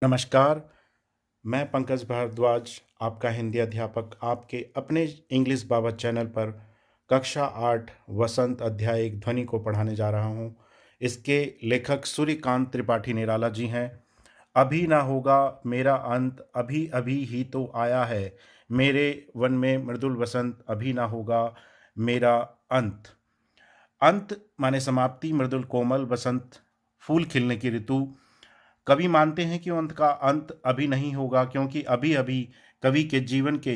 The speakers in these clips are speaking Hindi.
नमस्कार, मैं पंकज भारद्वाज, आपका हिंदी अध्यापक आपके अपने इंग्लिश बाबा चैनल पर कक्षा 8 वसंत अध्याय 1 ध्वनि को पढ़ाने जा रहा हूँ। इसके लेखक सूर्यकांत त्रिपाठी निराला जी हैं। अभी ना होगा मेरा अंत, अभी अभी ही तो आया है। मेरे वन में मृदुल वसंत, अभी ना होगा मेरा अंत। अंत माने समाप्ति, मृदुल कोमल वसंत फूल खिलने की ऋतु। कवि मानते हैं कि उनका अंत अभी नहीं होगा, क्योंकि अभी अभी कवि के जीवन के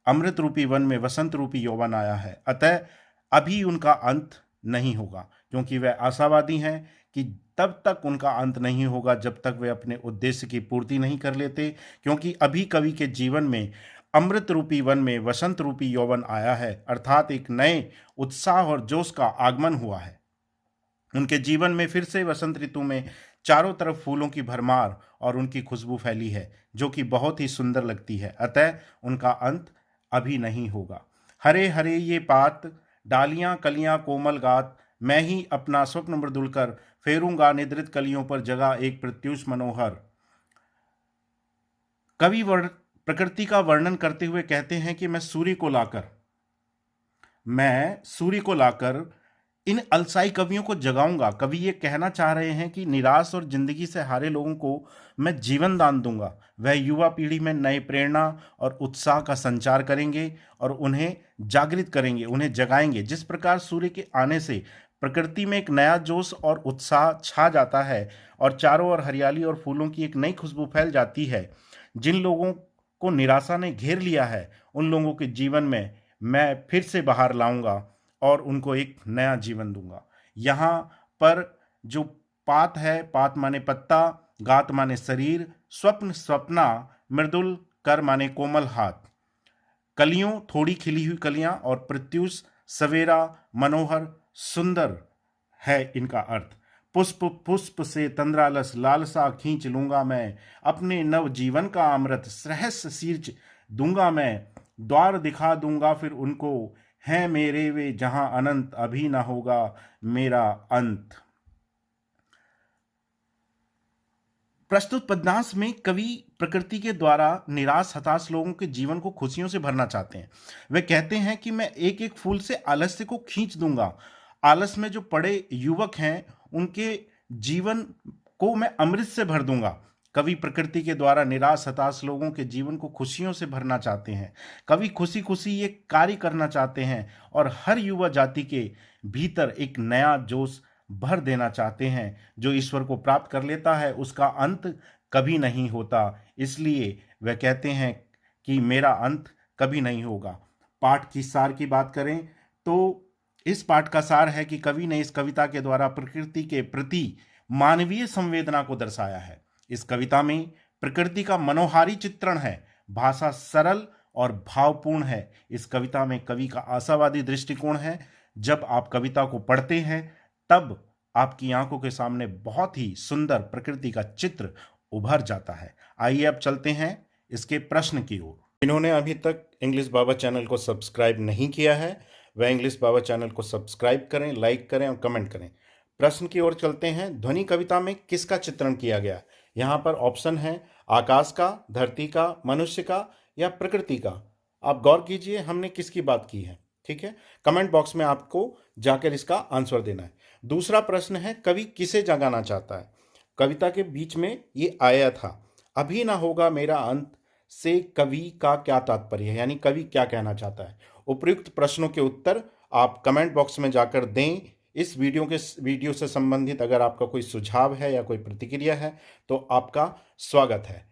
अमृत रूपी वन में वसंत रूपी यौवन आया है। अतः अभी उनका अंत नहीं होगा, क्योंकि वे आशावादी हैं कि तब तक उनका अंत नहीं होगा जब तक वे अपने उद्देश्य की पूर्ति नहीं कर लेते, क्योंकि अभी कवि के जीवन में अमृत रूपी वन में वसंत रूपी यौवन आया है, अर्थात एक नए उत्साह और जोश का आगमन हुआ है। उनके जीवन में फिर से वसंत ऋतु में चारों तरफ फूलों की भरमार और उनकी खुशबू फैली है, जो कि बहुत ही सुंदर लगती है। अतः उनका अंत अभी नहीं होगा। हरे हरे ये पात, डालियां कलियां कोमल गात, मैं ही अपना स्वप्न मृदुल कर फेरूंगा निद्रित कलियों पर जगा एक प्रत्युष मनोहर। कवि प्रकृति का वर्णन करते हुए कहते हैं कि मैं सूर्य को लाकर इन अलसाई कवियों को जगाऊंगा। कवि ये कहना चाह रहे हैं कि निराश और जिंदगी से हारे लोगों को मैं जीवन दान दूंगा। वह युवा पीढ़ी में नए प्रेरणा और उत्साह का संचार करेंगे और उन्हें जागृत करेंगे, उन्हें जगाएंगे। जिस प्रकार सूर्य के आने से प्रकृति में एक नया जोश और उत्साह छा जाता है और चारों ओर हरियाली और फूलों की एक नई खुशबू फैल जाती है, जिन लोगों को निराशा ने घेर लिया है, उन लोगों के जीवन में मैं फिर से बाहर लाऊंगा और उनको एक नया जीवन दूंगा। यहाँ पर जो पात है, पात माने पत्ता, गात माने शरीर, स्वप्न स्वप्ना, मृदुल कर माने कोमल हाथ, कलियों थोड़ी खिली हुई कलियां और प्रत्युष सवेरा मनोहर सुंदर है इनका अर्थ। पुष्प पुष्प से तंद्रालस लालसा खींच लूंगा मैं, अपने नव जीवन का अमृत सहस शीर्ष दूंगा मैं, द्वार दिखा दूंगा फिर उनको, हैं मेरे वे जहां अनंत, अभी ना होगा मेरा अंत। प्रस्तुत पद्यांश में कवि प्रकृति के द्वारा निराश हताश लोगों के जीवन को खुशियों से भरना चाहते हैं। वे कहते हैं कि मैं एक एक फूल से आलस्य को खींच दूंगा। आलस में जो पड़े युवक हैं, उनके जीवन को मैं अमृत से भर दूंगा। कवि प्रकृति के द्वारा निराश हताश लोगों के जीवन को खुशियों से भरना चाहते हैं। कवि खुशी खुशी ये कार्य करना चाहते हैं और हर युवा जाति के भीतर एक नया जोश भर देना चाहते हैं। जो ईश्वर को प्राप्त कर लेता है उसका अंत कभी नहीं होता, इसलिए वह कहते हैं कि मेरा अंत कभी नहीं होगा। पाठ की सार की बात करें तो इस पाठ का सार है कि कवि ने इस कविता के द्वारा प्रकृति के प्रति मानवीय संवेदना को दर्शाया है। इस कविता में प्रकृति का मनोहारी चित्रण है, भाषा सरल और भावपूर्ण है। इस कविता में कवि का आशावादी दृष्टिकोण है। जब आप कविता को पढ़ते हैं तब आपकी आंखों के सामने बहुत ही सुंदर प्रकृति का चित्र उभर जाता है। आइए अब चलते हैं इसके प्रश्न की ओर। इन्होंने अभी तक इंग्लिश बाबा चैनल को सब्सक्राइब नहीं किया है, वह इंग्लिश बाबा चैनल को सब्सक्राइब करें, लाइक करें और कमेंट करें। प्रश्न की ओर चलते हैं। ध्वनि कविता में किसका चित्रण किया गया? यहाँ पर ऑप्शन है आकाश का, धरती का, मनुष्य का या प्रकृति का। आप गौर कीजिए हमने किसकी बात की है, ठीक है। कमेंट बॉक्स में आपको जाकर इसका आंसर देना है। दूसरा प्रश्न है कवि किसे जगाना चाहता है? कविता के बीच में ये आया था, अभी ना होगा मेरा अंत से कवि का क्या तात्पर्य है, यानी कवि क्या कहना चाहता है। उपयुक्त प्रश्नों के उत्तर आप कमेंट बॉक्स में जाकर दें। इस वीडियो से संबंधित अगर आपका कोई सुझाव है या कोई प्रतिक्रिया है तो आपका स्वागत है।